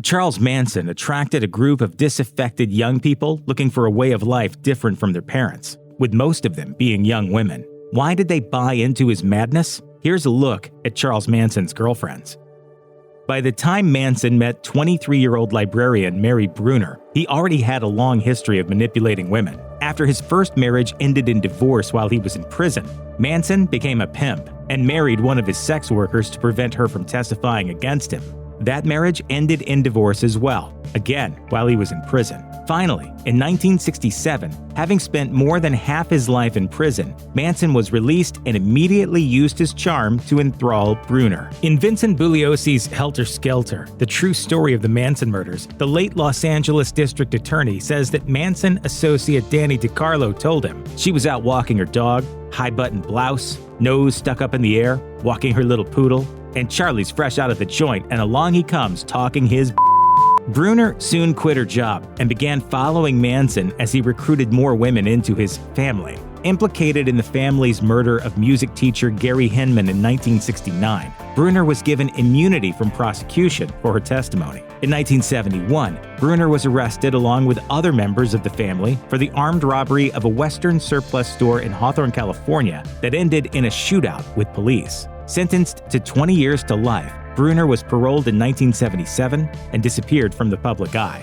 Charles Manson attracted a group of disaffected young people looking for a way of life different from their parents, with most of them being young women. Why did they buy into his madness? Here's a look at Charles Manson's girlfriends. By the time Manson met 23-year-old librarian Mary Brunner, he already had a long history of manipulating women. After his first marriage ended in divorce while he was in prison, Manson became a pimp and married one of his sex workers to prevent her from testifying against him. That marriage ended in divorce as well, again while he was in prison. Finally, in 1967, having spent more than half his life in prison, Manson was released and immediately used his charm to enthrall Brunner. In Vincent Bugliosi's Helter Skelter, the true story of the Manson murders, the late Los Angeles district attorney says that Manson associate Danny DiCarlo told him she was out walking her dog, high-button blouse, nose stuck up in the air, walking her little poodle, and Charlie's fresh out of the joint and along he comes talking his Brunner soon quit her job and began following Manson as he recruited more women into his family. Implicated in the family's murder of music teacher Gary Hinman in 1969, Brunner was given immunity from prosecution for her testimony. In 1971, Brunner was arrested along with other members of the family for the armed robbery of a Western surplus store in Hawthorne, California that ended in a shootout with police. Sentenced to 20 years to life, Brunner was paroled in 1977 and disappeared from the public eye.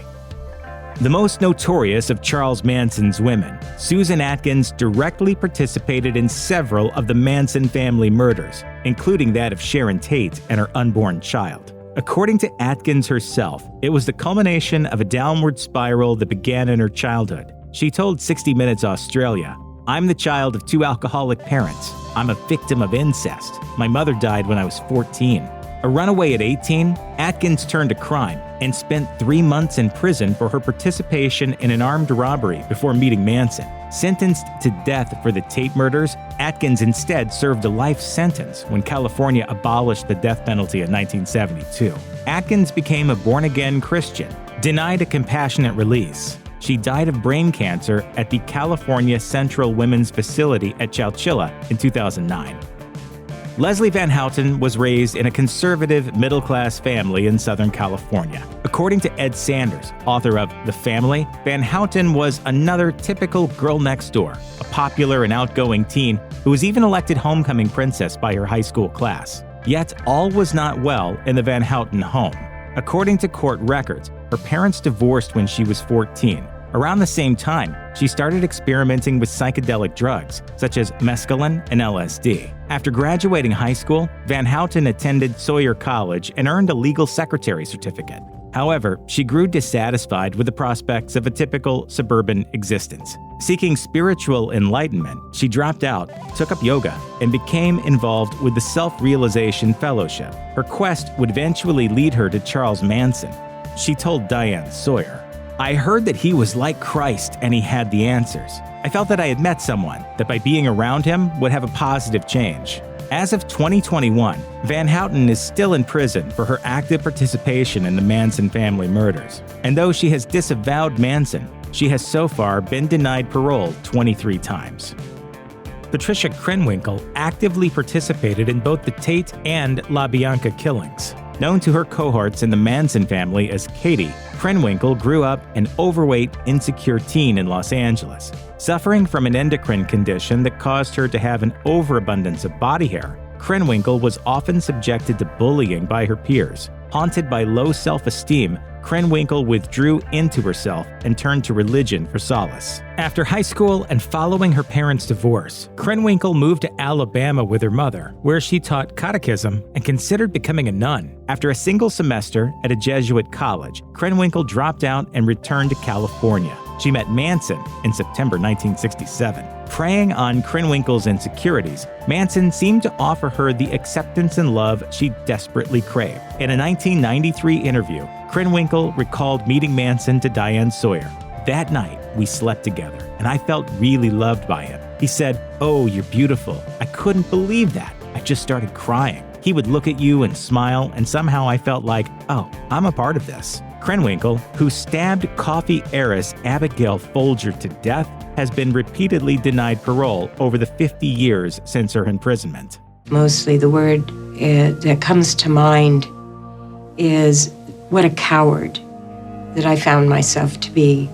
The most notorious of Charles Manson's women, Susan Atkins directly participated in several of the Manson family murders, including that of Sharon Tate and her unborn child. According to Atkins herself, it was the culmination of a downward spiral that began in her childhood. She told 60 Minutes Australia, "I'm the child of 2 alcoholic parents. I'm a victim of incest. My mother died when I was 14. A runaway at 18, Atkins turned to crime and spent 3 months in prison for her participation in an armed robbery before meeting Manson. Sentenced to death for the Tate murders, Atkins instead served a life sentence when California abolished the death penalty in 1972. Atkins became a born-again Christian, denied a compassionate release. She died of brain cancer at the California Central Women's Facility at Chowchilla in 2009. Leslie Van Houten was raised in a conservative, middle-class family in Southern California. According to Ed Sanders, author of The Family, Van Houten was another typical girl next door, a popular and outgoing teen who was even elected homecoming princess by her high school class. Yet all was not well in the Van Houten home. According to court records, her parents divorced when she was 14. Around the same time, she started experimenting with psychedelic drugs, such as mescaline and LSD. After graduating high school, Van Houten attended Sawyer College and earned a legal secretary certificate. However, she grew dissatisfied with the prospects of a typical suburban existence. Seeking spiritual enlightenment, she dropped out, took up yoga, and became involved with the Self-Realization Fellowship. Her quest would eventually lead her to Charles Manson. She told Diane Sawyer, "I heard that he was like Christ and he had the answers. I felt that I had met someone, that by being around him would have a positive change." As of 2021, Van Houten is still in prison for her active participation in the Manson family murders. And though she has disavowed Manson, she has so far been denied parole 23 times. Patricia Krenwinkel actively participated in both the Tate and LaBianca killings. Known to her cohorts in the Manson family as Katie, Krenwinkel grew up an overweight, insecure teen in Los Angeles. Suffering from an endocrine condition that caused her to have an overabundance of body hair, Krenwinkel was often subjected to bullying by her peers. Haunted by low self-esteem, Krenwinkel withdrew into herself and turned to religion for solace. After high school and following her parents' divorce, Krenwinkel moved to Alabama with her mother, where she taught catechism and considered becoming a nun. After a single semester at a Jesuit college, Krenwinkel dropped out and returned to California. She met Manson in September 1967. Preying on Krenwinkel's insecurities, Manson seemed to offer her the acceptance and love she desperately craved. In a 1993 interview, Krenwinkel recalled meeting Manson to Diane Sawyer. "That night, we slept together, and I felt really loved by him. He said, 'Oh, you're beautiful.' I couldn't believe that. I just started crying. He would look at you and smile, and somehow I felt like, oh, I'm a part of this." Krenwinkel, who stabbed coffee heiress Abigail Folger to death, has been repeatedly denied parole over the 50 years since her imprisonment. Mostly the word that comes to mind is What a coward that I found myself to be.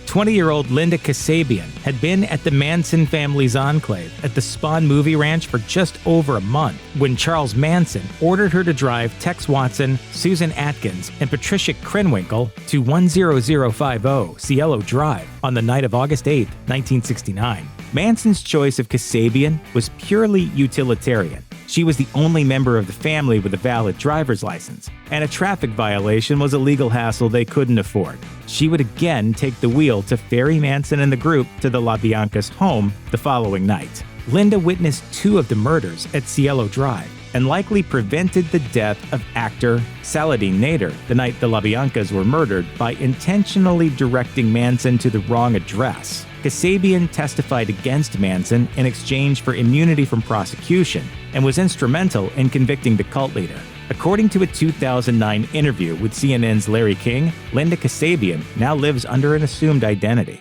20-year-old Linda Kasabian had been at the Manson family's enclave at the Spawn Movie Ranch for just over a month when Charles Manson ordered her to drive Tex Watson, Susan Atkins, and Patricia Krenwinkel to 10050 Cielo Drive on the night of August 8, 1969. Manson's choice of Kasabian was purely utilitarian. She was the only member of the family with a valid driver's license, and a traffic violation was a legal hassle they couldn't afford. She would again take the wheel to ferry Manson and the group to the LaBianca's home the following night. Linda witnessed 2 of the murders at Cielo Drive and likely prevented the death of actor Saladin Nader the night the LaBiancas were murdered by intentionally directing Manson to the wrong address. Kasabian testified against Manson in exchange for immunity from prosecution and was instrumental in convicting the cult leader. According to a 2009 interview with CNN's Larry King, Linda Kasabian now lives under an assumed identity.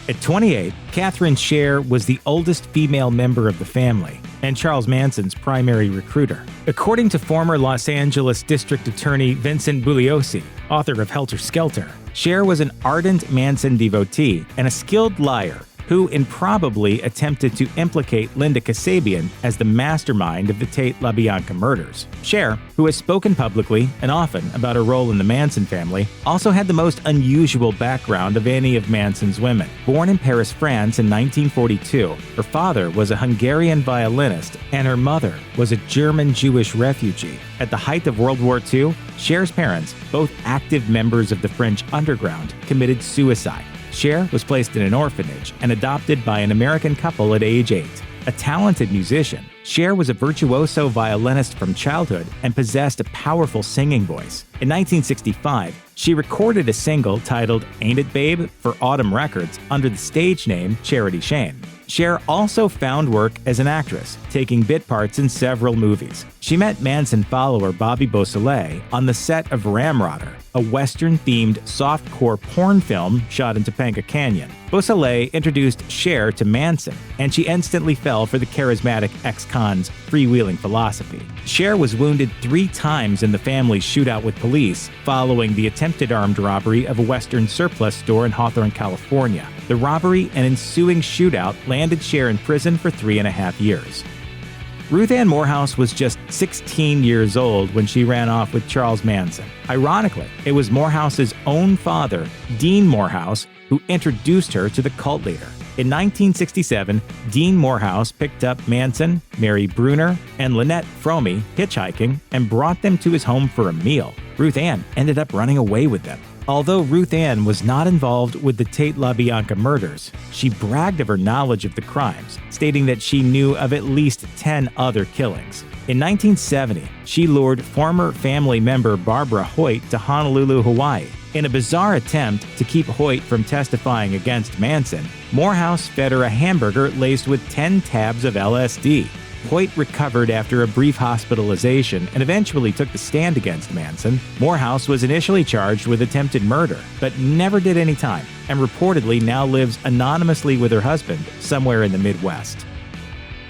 At 28, Catherine Scher was the oldest female member of the family and Charles Manson's primary recruiter. According to former Los Angeles District Attorney Vincent Bugliosi, author of Helter Skelter, Scher was an ardent Manson devotee and a skilled liar who improbably attempted to implicate Linda Kasabian as the mastermind of the Tate LaBianca murders. Scher, who has spoken publicly and often about her role in the Manson family, also had the most unusual background of any of Manson's women. Born in Paris, France in 1942, her father was a Hungarian violinist and her mother was a German Jewish refugee. At the height of World War II, Scher's parents, both active members of the French underground, committed suicide. Scher was placed in an orphanage and adopted by an American couple at age 8. A talented musician, Scher was a virtuoso violinist from childhood and possessed a powerful singing voice. In 1965, she recorded a single titled Ain't It Babe for Autumn Records under the stage name Charity Shane. Scher also found work as an actress, taking bit parts in several movies. She met Manson follower Bobby Beausoleil on the set of Ramrodder, a Western-themed softcore porn film shot in Topanga Canyon. Beausoleil introduced Scher to Manson, and she instantly fell for the charismatic ex-con's freewheeling philosophy. Scher was wounded 3 times in the family's shootout with police following the attempted armed robbery of a Western surplus store in Hawthorne, California. The robbery and ensuing shootout landed Scher in prison for 3.5 years. Ruth Ann Moorehouse was just 16 years old when she ran off with Charles Manson. Ironically, it was Moorehouse's own father, Dean Moorehouse, who introduced her to the cult leader. In 1967, Dean Moorehouse picked up Manson, married Brunner, and Lynette Fromme hitchhiking and brought them to his home for a meal. Ruth Ann ended up running away with them. Although Ruth Ann was not involved with the Tate LaBianca murders, she bragged of her knowledge of the crimes, stating that she knew of at least 10 other killings. In 1970, she lured former family member Barbara Hoyt to Honolulu, Hawaii. In a bizarre attempt to keep Hoyt from testifying against Manson, Moorehouse fed her a hamburger laced with 10 tabs of LSD. Hoyt recovered after a brief hospitalization and eventually took the stand against Manson. Moorehouse was initially charged with attempted murder, but never did any time, and reportedly now lives anonymously with her husband somewhere in the Midwest.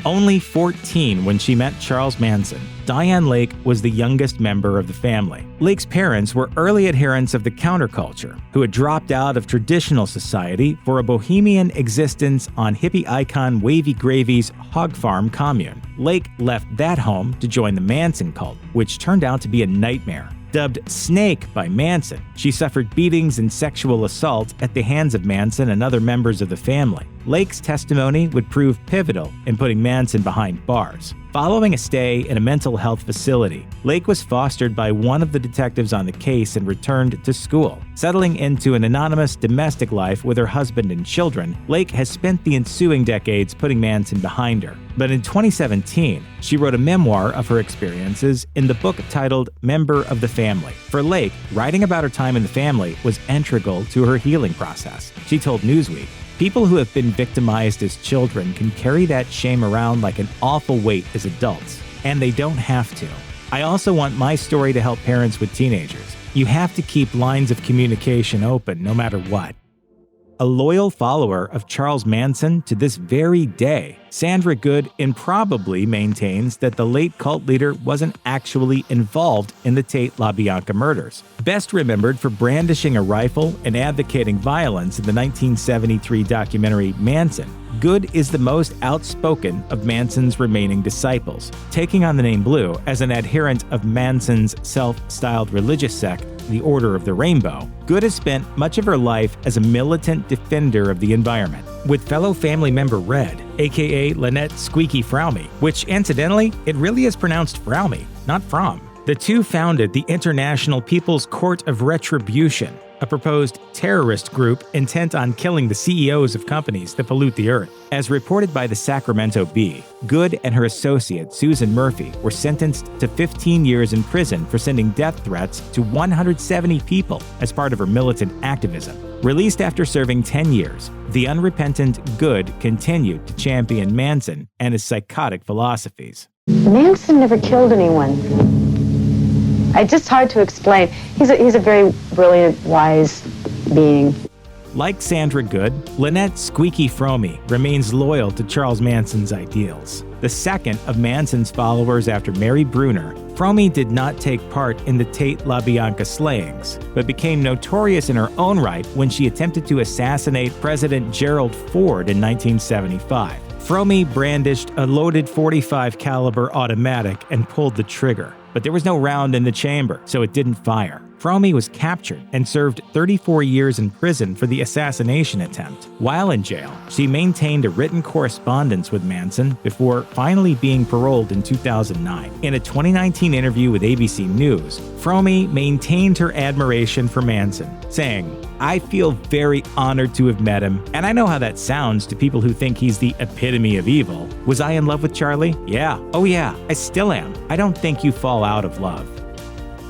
Only 14 when she met Charles Manson, Dianne Lake was the youngest member of the family. Lake's parents were early adherents of the counterculture, who had dropped out of traditional society for a bohemian existence on hippie icon Wavy Gravy's hog farm commune. Lake left that home to join the Manson cult, which turned out to be a nightmare. Dubbed Snake by Manson, she suffered beatings and sexual assault at the hands of Manson and other members of the family. Lake's testimony would prove pivotal in putting Manson behind bars. Following a stay in a mental health facility, Lake was fostered by one of the detectives on the case and returned to school. Settling into an anonymous domestic life with her husband and children, Lake has spent the ensuing decades putting Manson behind her. But in 2017, she wrote a memoir of her experiences in the book titled Member of the Family. For Lake, writing about her time in the family was integral to her healing process. She told Newsweek, "People who have been victimized as children can carry that shame around like an awful weight as adults, and they don't have to. I also want my story to help parents with teenagers. You have to keep lines of communication open no matter what." A loyal follower of Charles Manson to this very day, Sandra Good improbably maintains that the late cult leader wasn't actually involved in the Tate LaBianca murders. Best remembered for brandishing a rifle and advocating violence in the 1973 documentary Manson, Good is the most outspoken of Manson's remaining disciples, taking on the name Blue as an adherent of Manson's self-styled religious sect, the Order of the Rainbow. Good has spent much of her life as a militant defender of the environment, with fellow family member Red, aka Lynette Squeaky Fromme, which incidentally, it really is pronounced Fromme, not Fromme. The two founded the International People's Court of Retribution, a proposed terrorist group intent on killing the CEOs of companies that pollute the earth. As reported by the Sacramento Bee, Good and her associate Susan Murphy were sentenced to 15 years in prison for sending death threats to 170 people as part of her militant activism. Released after serving 10 years, the unrepentant Good continued to champion Manson and his psychotic philosophies. Manson never killed anyone. It's just hard to explain. He's a very brilliant, wise being. Like Sandra Good, Lynette Squeaky Fromme remains loyal to Charles Manson's ideals. The second of Manson's followers after Mary Brunner, Fromme did not take part in the Tate LaBianca slayings, but became notorious in her own right when she attempted to assassinate President Gerald Ford in 1975. Fromme brandished a loaded .45 caliber automatic and pulled the trigger, but there was no round in the chamber, so it didn't fire. Fromme was captured and served 34 years in prison for the assassination attempt. While in jail, she maintained a written correspondence with Manson before finally being paroled in 2009. In a 2019 interview with ABC News, Fromme maintained her admiration for Manson, saying, "I feel very honored to have met him, and I know how that sounds to people who think he's the epitome of evil. Was I in love with Charlie? Yeah. Oh yeah, I still am. I don't think you fall out of love."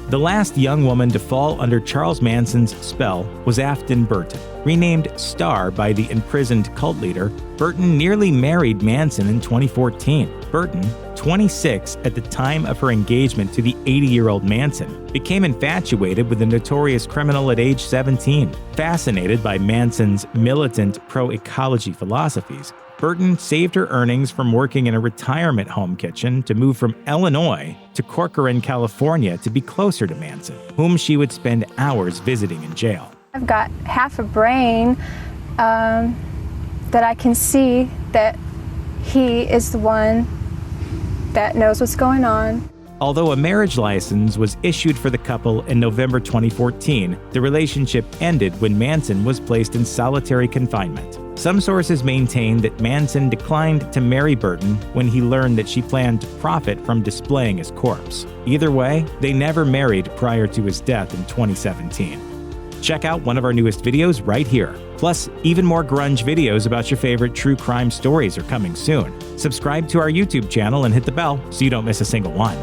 The last young woman to fall under Charles Manson's spell was Afton Burton. Renamed Star by the imprisoned cult leader, Burton nearly married Manson in 2014. Burton, 26 at the time of her engagement to the 80-year-old Manson, became infatuated with the notorious criminal at age 17. Fascinated by Manson's militant pro-ecology philosophies, Burton saved her earnings from working in a retirement home kitchen to move from Illinois to Corcoran, California to be closer to Manson, whom she would spend hours visiting in jail. I've got half a brain that I can see that he is the one that knows what's going on. Although a marriage license was issued for the couple in November 2014, the relationship ended when Manson was placed in solitary confinement. Some sources maintain that Manson declined to marry Burton when he learned that she planned to profit from displaying his corpse. Either way, they never married prior to his death in 2017. Check out one of our newest videos right here. Plus, even more grunge videos about your favorite true crime stories are coming soon. Subscribe to our YouTube channel and hit the bell so you don't miss a single one.